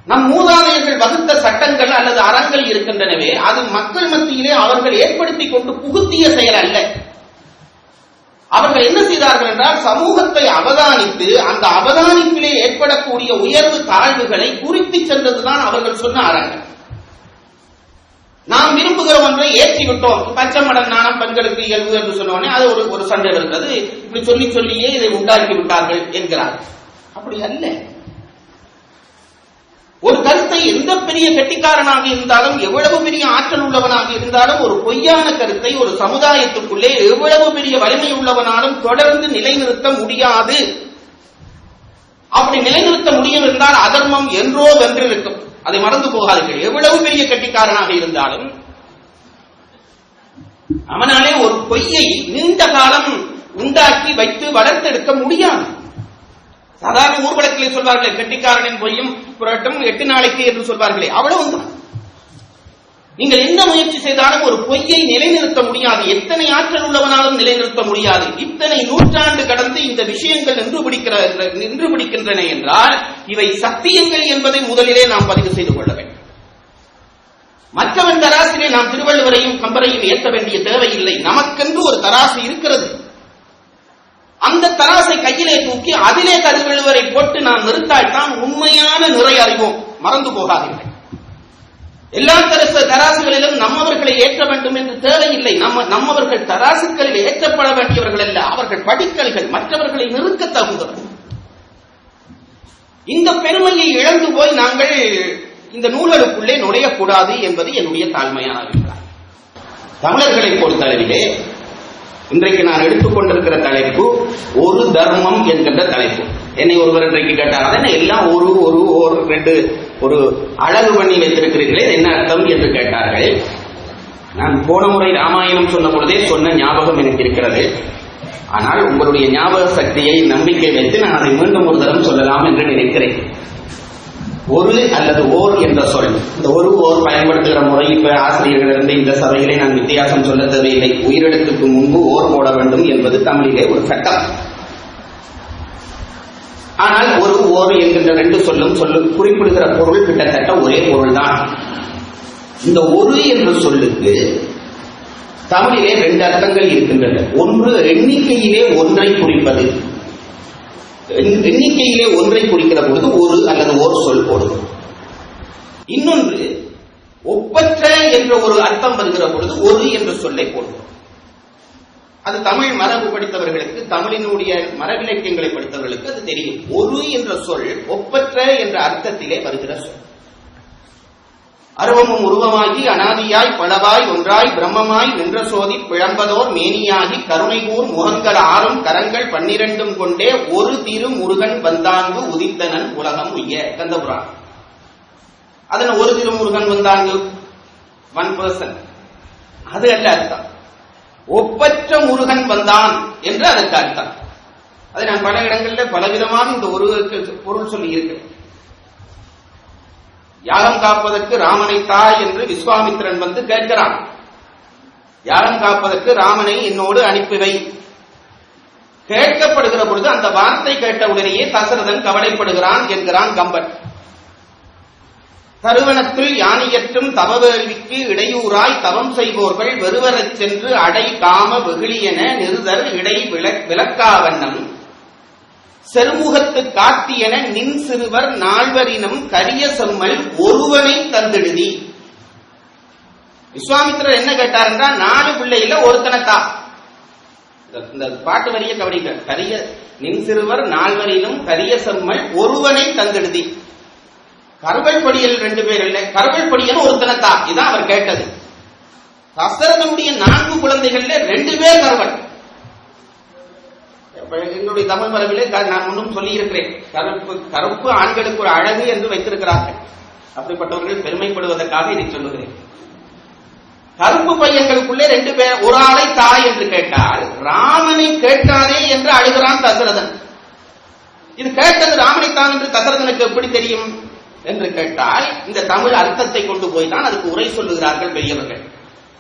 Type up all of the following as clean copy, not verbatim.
நம் மூதாதையர்கள் வகுத்த சட்டங்கள் அல்லது அறங்கள் இருக்கின்றனவே அது மக்கள் மத்தியிலே அவர்கள் ஏற்படுத்தி கொண்டு புகுத்திய செயல் அல்ல. அவர்கள் என்ன செய்தார்கள் என்றால் சமூகத்தை அவதானித்து அந்த அவதானிப்பிலே ஏற்படக்கூடிய உயர்வு தாழ்வுகளை குறித்து சென்றதுதான் அவர்கள் சொன்ன அறங்கள். நாம் விரும்புகிற ஒன்றை ஏற்றிவிட்டோம், பச்சைமடல் நாணம் பெண்களுக்கு இயல்பு என்று சொன்னோடனே அது ஒரு சண்டை இருக்கிறது. இப்படி சொல்லி சொல்லியே இதை உண்டாக்கி விட்டார்கள் என்கிறார். அப்படி அல்ல. ஒரு கருத்தை எந்த பெரிய கெட்டிக்காரனாக இருந்தாலும் எவ்வளவு பெரிய ஆற்றல் உள்ளவனாக இருந்தாலும் ஒரு பொய்யான கருத்தை ஒரு சமுதாயத்துக்குள்ளே எவ்வளவு பெரிய வலிமை உள்ளவனாலும் தொடர்ந்து நிலைநிறுத்த முடியாது. அப்படி நிலைநிறுத்த முடியும் என்றால் அதர்மம் என்றோ வென்றிருக்கும். அதை மறந்து போகாதீர்கள். எவ்வளவு பெரிய கெட்டிக்காரனாக இருந்தாலும் அவனாலே ஒரு பொய்யை நீண்ட காலம் உண்டாக்கி வைத்து வளர்த்தெடுக்க முடியாது. சாதாரண ஊர்வலத்திலே சொல்வார்களே, கெட்டிக்காரனின் பொய்யும் புரட்டும் 8 நாளைக்கு என்று சொல்வார்களே, அவ்வளவுதான். நீங்கள் எந்த முயற்சி செய்தாலும் ஒரு பொய்யை நிலைநிறுத்த முடியாது. எத்தனை ஆற்றல் உள்ளவனாலும் நிலைநிறுத்த முடியாது. இத்தனை நூற்றாண்டு கடந்து இந்த விஷயங்கள் நின்று பிடிக்கின்றன என்றால் இவை சத்தியங்கள் என்பதை முதலிலே நாம் பதிவு செய்து கொள்ள வேண்டும். மற்றவன் தராசிலே நாம் திருவள்ளுவரையும் கம்பரையும் ஏற்ற வேண்டிய தேவையில்லை. நமக்கென்று ஒரு தராசு இருக்கிறது. அந்த தராசை கையிலே தூக்கி அதிலே திருவள்ளுவரை போட்டு நாம் நிறுத்தால்தான் உண்மையான நிறை அறிவோம். மறந்து போகாதீர்கள். எல்லா தராசுகளிலும் நம்மவர்களை ஏற்ற வேண்டும் என்று தேவையில்லை. நம்மவர்கள் தராசுகளில் ஏற்றப்பட வேண்டியவர்கள் அல்ல, அவர்கள் படிக்கல்கள், மற்றவர்களை நிறுக்க தகுந்தவர்கள். இந்த பெருமையை இழந்து போய் நாங்கள் இந்த நூல்களுக்குள்ளே நுழையக்கூடாது என்பது என்னுடைய தாழ்மையான அபிப்பிராயம். தமிழர்களை பொறுத்தளவிலே இன்றைக்கு நான் எடுத்துக்கொண்டிருக்கிற தலைப்பு ஒரு தர்மம் என்கின்ற தலைப்பு. என்னை ஒருவர் இன்றைக்கு கேட்டார், எல்லாம் ஒரு அழகு பண்ணி வைத்திருக்கிறீர்களே, என்ன அர்த்தம் என்று கேட்டார்கள். நான் போன முறை ராமாயணம் சொன்ன பொழுதே சொன்ன ஞாபகம் எனக்கு இருக்கிறது. ஆனால் உங்களுடைய ஞாபக சக்தியை நம்பிக்கை வைத்து நான் அதை மீண்டும் ஒரு தரம் சொல்லலாம் என்று நினைக்கிறேன். ஒரு அல்லது ஓர் என்ற சொல், இந்த ஓர் பயன்படுத்துகிற முறை இப்ப ஆசிரியர்களிடம் இந்த சபையிலே நான் வித்தியாசம் சொல்ல தேவையில்லை. உயிரெழுத்துக்கு முன்பு ஓர் போட வேண்டும் என்பது தமிழிலே ஒரு சட்டம். ஆனால் ஓர் என்கின்ற 2 சொல்லும் குறிப்பிடுகிற பொருள் கிட்டத்தட்ட ஒரே பொருள் தான். இந்த ஒரு என்ற சொல்லுக்கு தமிழிலே 2 அர்த்தங்கள் இருக்கின்றன. ஒன்று எண்ணிக்கையிலே ஒன்றை குறிப்பது. எண்ணிக்கையிலே ஒன்றை குறிக்கிற பொழுது ஒரு அல்லது ஓர் சொல் போடுவோம். இன்னொன்று ஒப்பற்ற என்ற ஒரு அர்த்தம் வருகிற பொழுது ஒரு என்ற சொல்லை போடுவோம். அது தமிழ் மரபு படித்தவர்களுக்கு, தமிழினுடைய மரபிலக்கியங்களை படித்தவர்களுக்கு அது தெரியும். ஒரு என்ற சொல் ஒப்பற்ற என்ற அர்த்தத்திலே வருகிற சொல். அருவமும் உருவமாகி அனாதியாய் பலவாய் ஒன்றாய் பிரம்மமாய் நின்ற சோதி பிழம்பதோர் மேனியாகி கருணைகூர் முகங்கள் 6 கரங்கள் 12 கொண்டே ஒரு திரு முருகன் வந்தாங்கு உதித்தனன் உலகம் உய்ய. கந்தபுராணம். அதன் ஒரு திருமுருகன் வந்தாங்கு 1%. அது அல்ல அர்த்தம். ஒப்பற்ற முருகன் வந்தான் என்று அதற்கு அர்த்தம். அதை நான் பல இடங்களில் பலவிதமாக இந்த ஒரு பொருள் சொல்லி இருக்கிறேன். யாகம் காப்பதற்கு ராமனை தாய் என்று விஸ்வாமித்திரன் வந்து கேட்கிறான். யாகம் காப்பதற்கு ராமனை என்னோடு அனுப்பிவை. கேட்கப்படுகிற பொழுது அந்த வார்த்தை கேட்ட உடனேயே தசரதன் கவலைப்படுகிறான் என்கிறான் கம்பன். தருவனத்தில் யானையற்றும் தவவேள்விக்கு இடையூறாய் தவம் செய்வோர்கள் வெறுவரச் சென்று அடை காம வெகுளியென நிறுதர் இடை விளக்காவண்ணம் செருமுகத்து காட்டியென நின் சிறுவர் 4வரினும் கரிய செம்மல் ஒருவனை தந்தெழுதி. விஸ்வாமித்திரர் என்ன கேட்டார் என்றால் 4 பிள்ளையில ஒருத்தனத்தா. இந்த பாட்டு வரிய கவனிக்க. கரிய நின் சிறுவர் 4வரினும் கரிய செம்மல் ஒருவனை தந்தெழுதி. கருவல் படியல் 2 பேர் இல்லை, கருவல் படியல் ஒருத்தனத்தா. இதான் அவர் கேட்டது. தசரதனுடைய 4 குழந்தைகள்ல 2 பேர் கருவல். என்னுடைய தமிழ் மரபிலே நான் முன்னும் சொல்லி இருக்கிறேன், கருப்பு ஆண்களுக்கு ஒரு அழகு என்று வைத்திருக்கிறார்கள். அப்படிப்பட்டவர்கள் பெருமைப்படுவதற்காக இதை சொல்லுகிறேன். கருப்பு பையன்களுக்குள்ளே 2 பேர், ஒரு ஆளை தாய் என்று கேட்டால் ராமனை கேட்காதே என்று அழுகிறான் தசரதன். இது கேட்டது ராமனைத்தான் என்று தசரதனுக்கு எப்படி தெரியும் என்று கேட்டால் இந்த தமிழ் அர்த்தத்தை கொண்டு போய் தான் அதுக்கு உரை சொல்லுகிறார்கள் பெரியவர்கள்.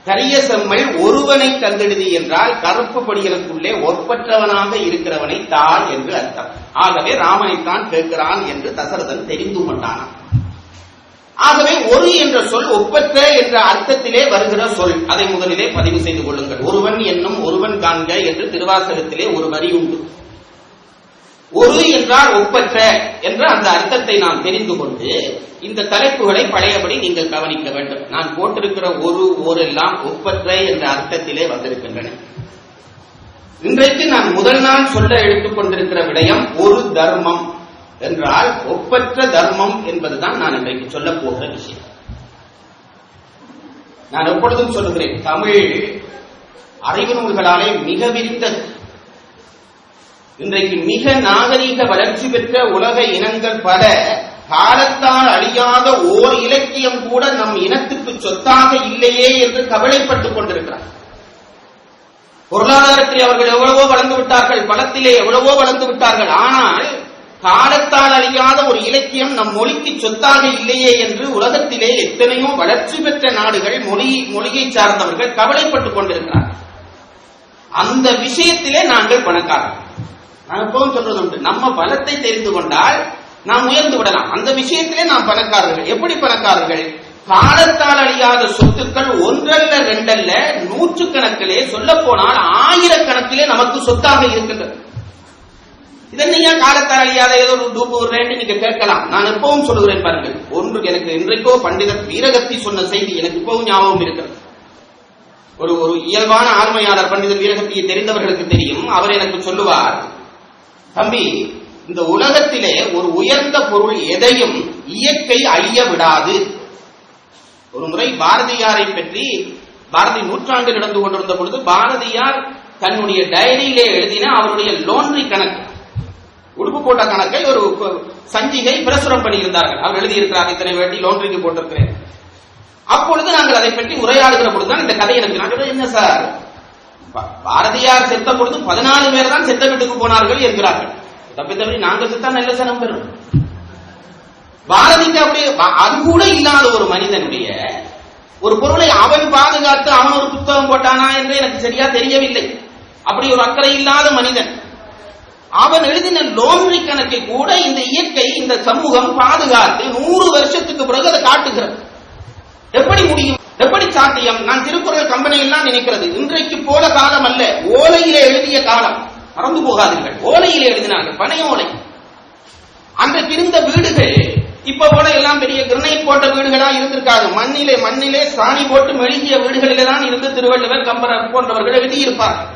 கரிய செம்மல் ஒருவனை தந்தெழுதி என்றால் கருப்பு படிகளுக்குள்ளே ஒப்பற்றவனாக இருக்கிறவனை தான் என்று அர்த்தம். ஆகவே ராமனைத்தான் கேட்கிறான் என்று தசரதன் தெரிந்து கொண்டான். ஆகவே ஒரு என்ற சொல் ஒப்பற்ற என்ற அர்த்தத்திலே வருகிற சொல். அதை முதலிலே பதிவு செய்து கொள்ளுங்கள். ஒருவன் என்னும் ஒருவன் காண்க என்று திருவாசகத்திலே ஒரு வரி உண்டு. ஒரு என்றால் ஒப்பற்ற என்ற அந்த அர்த்தத்தை நாம் தெரிந்து கொண்டு இந்த தலைப்புகளை பழையபடி நீங்கள் கவனிக்க வேண்டும். நான் போட்டிருக்கிற ஒரு ஓரெல்லாம் ஒப்பற்ற என்ற அர்த்தத்திலே வந்திருக்கின்றன. இன்றைக்கு நான் முதல் நாள் சொல்ல எடுத்துக் கொண்டிருக்கிற விடயம் ஒரு தர்மம் என்றால் ஒப்பற்ற தர்மம் என்பதுதான் நான் இன்றைக்கு சொல்ல போகிற விஷயம். நான் எப்பொழுதும் சொல்லுகிறேன், தமிழ் அறிவு நூல்களாலே மிக விரிந்தது. இன்றைக்கு மிக நாகரீக வளர்ச்சி பெற்ற உலக இனங்கள் பல காலத்தால் அழியாத ஓர் இலக்கியம் கூட நம் இனத்துக்கு சொத்தாக இல்லையே என்று கவலைப்பட்டுக் கொண்டிருக்கிறார். பொருளாதாரத்தில் அவர்கள் எவ்வளவோ வளர்ந்து விட்டார்கள், பலத்திலே எவ்வளவோ வளர்ந்து விட்டார்கள். ஆனால் காலத்தால் அழியாத ஒரு இலக்கியம் நம் மொழிக்கு சொத்தாக இல்லையே என்று உலகத்திலே எத்தனையோ வளர்ச்சி பெற்ற நாடுகள் மொழியை சார்ந்தவர்கள் கவலைப்பட்டுக் கொண்டிருக்கிறார்கள். அந்த விஷயத்திலே நாங்கள் பணக்காரர்கள். நான் எப்பவும் சொல்றது உண்டு, நம்ம பலத்தை தெரிந்து கொண்டால் நாம் உயர்ந்து விடலாம். அந்த விஷயத்திலே நாம் பணக்காரர்கள். எப்படி பணக்காரர்கள்? காலத்தால் அழியாத சொத்துக்கள் ஒன்றல்ல ரெண்டல்ல நூற்றுக்கணக்கிலே, சொல்ல போனால் ஆயிரக்கணக்கிலே நமக்கு சொத்தாக இருக்கின்றது. இதனையா காலத்தால் அழியாத ஏதோ ஒரு டூப்பு விடுறேன்னு நீங்க கேட்கலாம். நான் எப்பவும் சொல்லுகிறேன் பாருங்கள். ஒன்று எனக்கு இன்றைக்கோ பண்டிதர் வீரகத்தி சொன்ன செய்தி எனக்கு இப்பவும் ஞாபகம் இருக்கிறது. ஒரு இயல்பான ஆண்மையாளர் பண்டிதர் வீரகத்தியை தெரிந்தவர்களுக்கு தெரியும். அவர் எனக்கு சொல்லுவார், தம்பி, இந்த உலகத்திலே ஒரு உயர்ந்த பொருள் எதையும் இயற்கை அழிய விடாது. ஒரு முறை பாரதியாரை பற்றி பாரதி நூற்றாண்டு நடந்து கொண்டிருந்த பொழுது பாரதியார் தன்னுடைய டைரியிலே எழுதின அவருடைய லோன்ரி கணக்கு, உடுப்பு போட்ட கணக்கை ஒரு சஞ்சிகை பிரசுரம் பண்ணியிருந்தார்கள். அவர் எழுதியிருக்கிறார், இத்தனை வேண்டி லோன்றிக்கு போட்டிருக்கிறேன். அப்பொழுது நாங்கள் அதை பற்றி உரையாடுகிற பொழுதுதான் இந்த கதை எனக்கு, நான் என்ன சார், பாரதியார் செத்த பொழுது 14 பேர் தான் செத்த வீட்டுக்கு போனார்கள் என்கிறார்கள். தப்பி தவறி நாங்கள் செத்தா நல்ல சனம் பெறும். பாரதிக்கு அப்படியே அது கூட இல்லாத ஒரு மனிதனுடைய ஒரு பொருளை அவன் பாதுகாத்து அவன் ஒரு புத்தகம் போட்டானா என்று எனக்கு சரியா தெரியவில்லை. அப்படி ஒரு அக்கறை இல்லாத மனிதன். அவன் எழுதின லோன்ரி கணக்கை கூட இந்த இயற்கை, இந்த சமூகம் பாதுகாத்து 100 வருஷத்துக்கு பிறகு அதை காட்டுகிறது. எப்படி முடியும்? எப்படி சாத்தியம்? நான் திருக்குறள் கம்பெனியெல்லாம் நினைக்கிறது இன்றைக்கு போல காலம் அல்ல, ஓலையிலே எழுதிய காலம். மறந்து போகாதீர்கள், ஓலையிலே எழுதினார்கள், பனை ஓலை. அன்றைக்கு இருந்த வீடுகள் இப்ப போல எல்லாம் பெரிய கிரனைட் போட்ட வீடுகளா இருந்திருக்காது. மண்ணிலே சாணி போட்டு மெழுகிய வீடுகளிலே தான் இருந்து திருவள்ளுவர், கம்பர் போன்றவர்கள் எழுதியிருப்பார்கள்.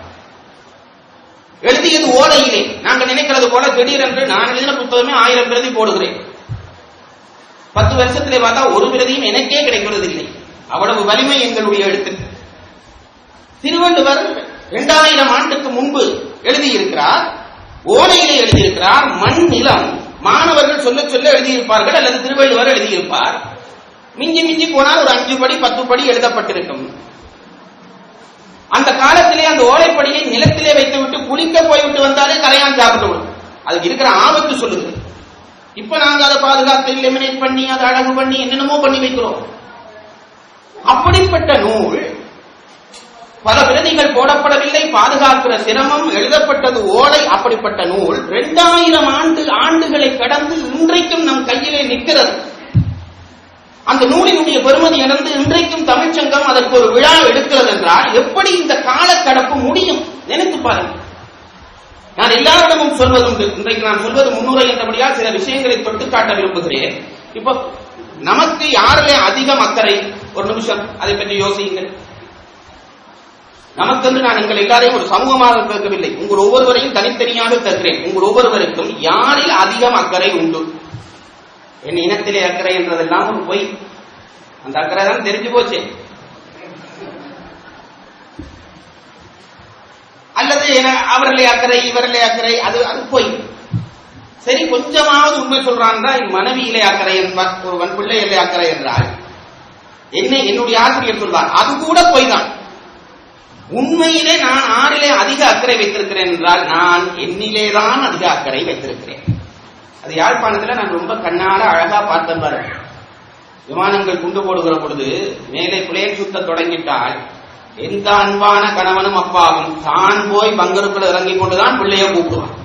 எழுதியது ஓலையிலே. நாங்கள் நினைக்கிறது போல திடீரென்று நான் எழுதின புத்தகமே 1000 பிரதி போடுகிறேன். 10 வருஷத்திலே பார்த்தா ஒரு பிரதியும் எனக்கே கிடைக்கிறது இல்லை. அவ்வளவு வலிமை எங்களுடைய எழுத்து. திருவள்ளுவர் 2000 ஆண்டுக்கு முன்பு எழுதியிருக்கிறார், ஓலையிலே எழுதியிருக்கிறார். மண் நிலம் மாணவர்கள் சொல்ல சொல்ல எழுதியிருப்பார்கள், அல்லது திருவள்ளுவர் எழுதியிருப்பார். மிஞ்சி மிஞ்சி போனால் ஒரு 5 படி 10 படி எழுதப்பட்டிருக்கும். அந்த காலத்திலே அந்த ஓலைப்படியை நிலத்திலே வைத்துவிட்டு குளிக்க போய்விட்டு வந்தாலே கரையான் சாப்பிட்டு விடும். அதுக்கு இருக்கிற ஆபத்து சொல்லுது. இப்ப நாங்க அதை பாதுகாத்து லேமினேட் பண்ணி அதை அழகு பண்ணி என்னென்னமோ பண்ணி வைக்கிறோம். அப்படிப்பட்ட நூல் பல பிரதிகள் போடப்படவில்லை, பாதுகாக்கிற சிரமம், எழுதப்பட்டது ஓலை. அப்படிப்பட்ட நூல் 2000 ஆண்டுகளை கடந்து இன்றைக்கும் நம் கையிலே நிற்கிறது. அந்த நூலினுடைய பெருமதி இழந்து இன்றைக்கும் தமிழ்ச்சங்கம் அதற்கு ஒரு விழா எடுக்கிறது என்றால் எப்படி இந்த காலக்கடப்பு முடியும்? நினைத்து பாருங்கள். நான் எல்லாரிடமும் சொல்வதுண்டு. இன்றைக்கு நான் சொல்வது முன்னுரை என்றபடியால் சில விஷயங்களை தொட்டு காட்ட விரும்புகிறேன். இப்போ நமக்கு யாரிலே அதிகம் அக்கறை? ஒரு நிமிஷம் அதை பற்றி யோசியுங்கள். நமக்கென்று நான் எங்கள் எல்லாரையும் ஒரு சமூகமாக கேட்கவில்லை, உங்கள் ஒவ்வொருவரையும் தனித்தனியாக கேட்கிறேன். உங்கள் ஒவ்வொருவருக்கும் யாரில் அதிகம் அக்கறை உண்டு? என் இனத்திலே அக்கறை என்றதெல்லாம் ஒரு பொய். அந்த அக்கறை தான் தெரிஞ்சு போச்சு. அல்லது அவர்களே அக்கறை இவர்களே அக்கறை, அது பொய். சரி, கொஞ்சமாவது உண்மை சொல்றான், என் மனைவியிலே அக்கறை என்பார் ஒருவன், பிள்ளையிலே அக்கறை என்றால் என்னுடைய ஆசிரியர் சொல்வார், அது கூட பொய் தான். உண்மையிலே நான் ஆறிலே அதிக அக்கறை வைத்திருக்கிறேன் என்றால் நான் என்னிலேதான் அதிக அக்கறை வைத்திருக்கிறேன். அது யாழ்ப்பாணத்தில் நான் ரொம்ப கண்ணால அழகா பார்த்தேன் பாருங்க. விமானங்கள் குண்டு போடுகிற பொழுது மேலே பிளேன் சுத்த தொடங்கிட்டால் எந்த அன்பான கணவனும் அப்பாவும் தான் போய் பங்கருக்குள்ள இறங்கி கொண்டுதான் பிள்ளைய கூப்பிடுவான்.